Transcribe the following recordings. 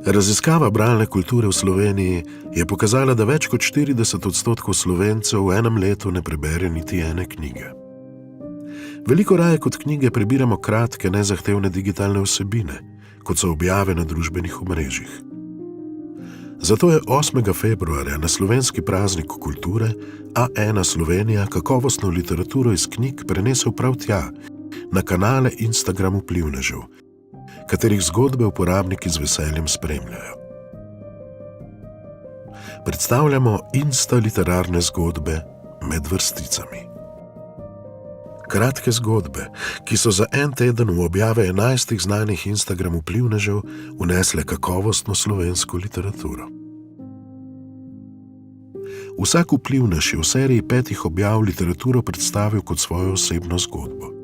Raziskava bralne kulture v Sloveniji je pokazala, da več kot 40% Slovencev v enem letu ne prebere niti ene knjige. Veliko raje kot knjige prebiramo kratke, nezahtevne digitalne vsebine, kot so objave na družbenih omrežjih. Zato je 8. februarja na slovenski praznik kulture A1 Slovenija kakovostno literaturo iz knjig prenesel prav tja, na kanale Instagram vplivnežev, katerih zgodbe uporabniki z veseljem spremljajo. Predstavljamo literarne zgodbe med vrsticami. Kratke zgodbe, ki so za en teden v objave 11 znanih Instagram vplivnežev vnesle kakovostno slovensko literaturo. Vsak vplivnež je v seriji 5 objav literaturo predstavil kot svojo osebno zgodbo.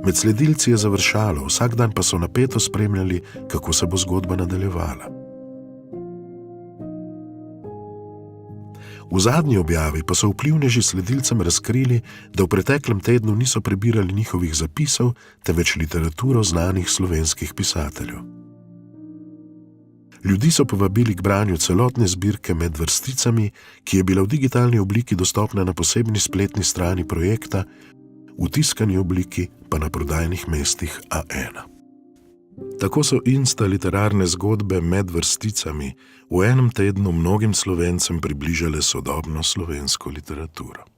Med sledilci je završalo, vsak dan pa so napeto spremljali, kako se bo zgodba nadaljevala. V zadnji objavi pa so vplivneži sledilcem razkrili, da v preteklem tednu niso prebirali njihovih zapisov, temveč literaturo znanih slovenskih pisateljev. Ljudi so povabili k branju celotne zbirke Med vrsticami, ki je bila v digitalni obliki dostopna na posebni spletni strani projekta, v tiskani obliki pa na prodajnih mestih A1. Tako so literarne zgodbe Med vrsticami v enem tednu mnogim Slovencem približale sodobno slovensko literaturo.